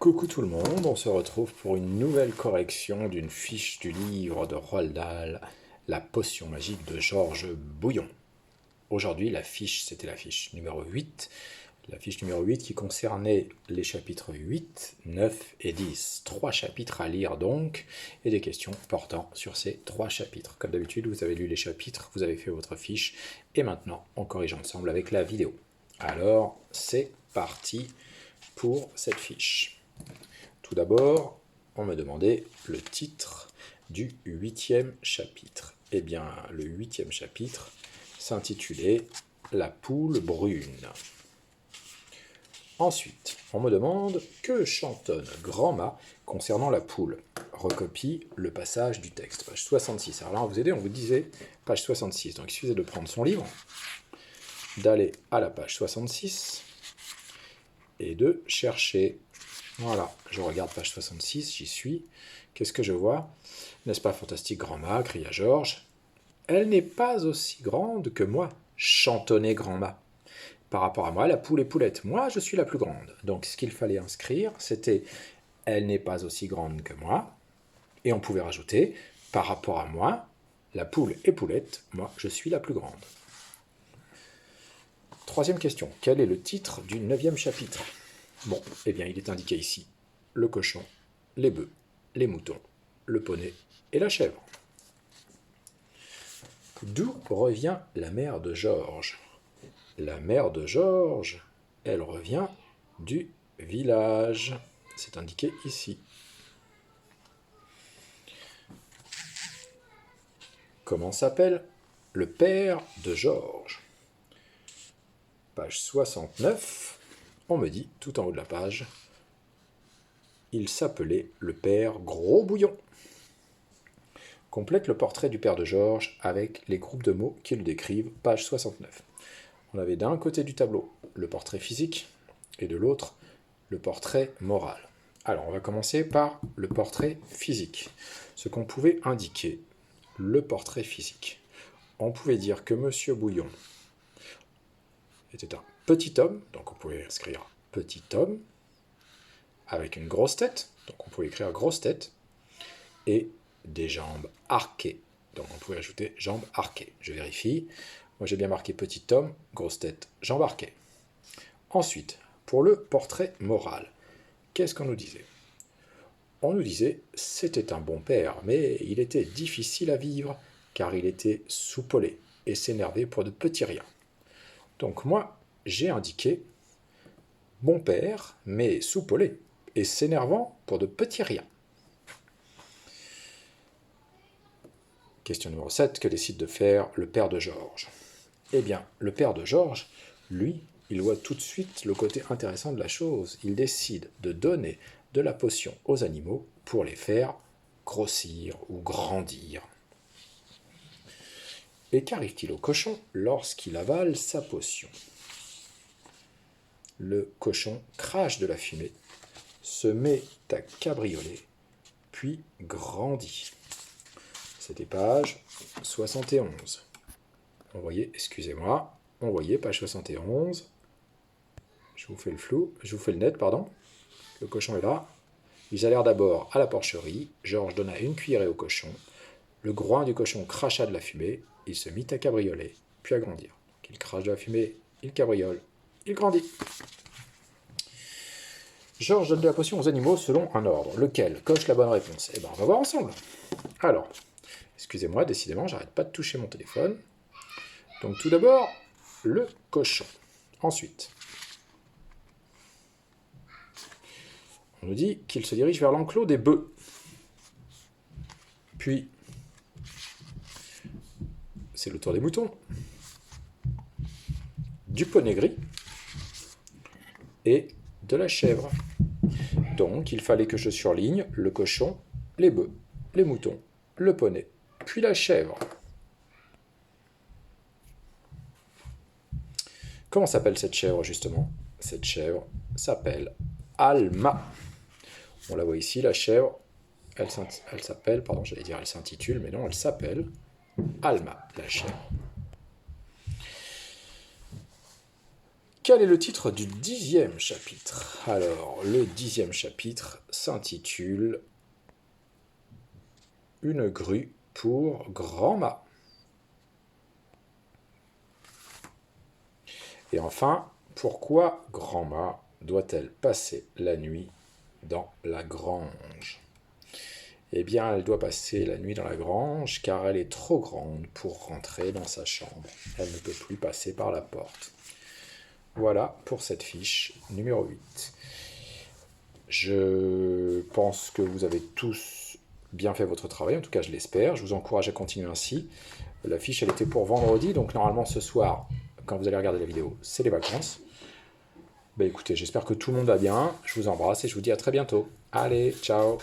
Coucou tout le monde, on se retrouve pour une nouvelle correction d'une fiche du livre de Roald Dahl, La potion magique de Georges Bouillon. Aujourd'hui, c'était la fiche numéro 8, la fiche numéro 8 qui concernait les chapitres 8, 9 et 10. 3 chapitres à lire donc, et des questions portant sur ces 3 chapitres. Comme d'habitude, vous avez lu les chapitres, vous avez fait votre fiche, et maintenant, on corrige ensemble avec la vidéo. Alors, c'est parti pour cette fiche. Tout d'abord, on me demandait le titre du 8e chapitre. Eh bien, le 8e chapitre s'intitulait « La poule brune ». Ensuite, on me demande « Que chantonne Grand-mât concernant la poule ?» Recopie le passage du texte, page 66. Alors là, on vous aidait, on vous disait page 66. Donc il suffisait de prendre son livre, d'aller à la page 66 et de chercher. Voilà, je regarde page 66, j'y suis. Qu'est-ce que je vois? N'est-ce pas fantastique, grand-mât, cria Georges. Elle n'est pas aussi grande que moi, chantonnait grand-mât. Par rapport à moi, la poule est poulette. Moi, je suis la plus grande. Donc, ce qu'il fallait inscrire, c'était « Elle n'est pas aussi grande que moi ». Et on pouvait rajouter « Par rapport à moi, la poule est poulette. Moi, je suis la plus grande ». Troisième question. Quel est le titre du 9e chapitre? Bon, eh bien, il est indiqué ici le cochon, les bœufs, les moutons, le poney et la chèvre. D'où revient la mère de Georges? La mère de Georges, elle revient du village. C'est indiqué ici. Comment s'appelle le père de Georges? Page 69. On me dit, tout en haut de la page, il s'appelait le père Gros Bouillon. Complète le portrait du père de Georges avec les groupes de mots qui le décrivent, page 69. On avait d'un côté du tableau le portrait physique et de l'autre le portrait moral. Alors on va commencer par le portrait physique. Ce qu'on pouvait indiquer, le portrait physique. On pouvait dire que Monsieur Bouillon était un petit homme, donc on pouvait écrire petit homme, avec une grosse tête, donc on pouvait écrire grosse tête, et des jambes arquées, donc on pouvait ajouter jambes arquées. Je vérifie, moi j'ai bien marqué petit homme, grosse tête, jambes arquées. Ensuite, pour le portrait moral, qu'est-ce qu'on nous disait? On nous disait, c'était un bon père, mais il était difficile à vivre, car il était soupolé et s'énervait pour de petits riens. Donc moi, j'ai indiqué bon père, mais soupolé, et s'énervant pour de petits riens. Question numéro 7, que décide de faire le père de Georges? Eh bien, le père de Georges, lui, il voit tout de suite le côté intéressant de la chose. Il décide de donner de la potion aux animaux pour les faire grossir ou grandir. Et qu'arrive-t-il au cochon lorsqu'il avale sa potion? Le cochon crache de la fumée, se met à cabrioler, puis grandit. C'était page 71. On voyait, excusez-moi, on voyait page 71. Je vous fais le flou, je vous fais le net, pardon. Le cochon est là. Ils allèrent d'abord à la porcherie. Georges donna une cuillerée au cochon. Le groin du cochon cracha de la fumée. Il se mit à cabrioler, puis à grandir. Il crache de la fumée, il cabriole, il grandit. Georges donne de la potion aux animaux selon un ordre. Lequel? Coche la bonne réponse. Eh bien, on va voir ensemble. Alors, excusez-moi, décidément, j'arrête pas de toucher mon téléphone. Donc tout d'abord, le cochon. Ensuite, on nous dit qu'il se dirige vers l'enclos des bœufs. Puis, c'est le tour des moutons, du poney gris et de la chèvre. Donc, il fallait que je surligne le cochon, les bœufs, les moutons, le poney, puis la chèvre. Comment s'appelle cette chèvre, justement? Cette chèvre s'appelle Alma. On la voit ici, la chèvre, elle s'appelle, pardon, j'allais dire elle s'intitule, mais non, elle s'appelle Alma, la chèvre. Quel est le titre du 10e chapitre? Alors, le 10e chapitre s'intitule Une grue pour Grand-mât. Et enfin, pourquoi Grand-mât doit-elle passer la nuit dans la grange? Eh bien, elle doit passer la nuit dans la grange car elle est trop grande pour rentrer dans sa chambre. Elle ne peut plus passer par la porte. Voilà pour cette fiche numéro 8. Je pense que vous avez tous bien fait votre travail, en tout cas je l'espère. Je vous encourage à continuer ainsi. La fiche, elle était pour vendredi, donc normalement ce soir, quand vous allez regarder la vidéo, c'est les vacances. Ben écoutez, j'espère que tout le monde va bien. Je vous embrasse et je vous dis à très bientôt. Allez, ciao!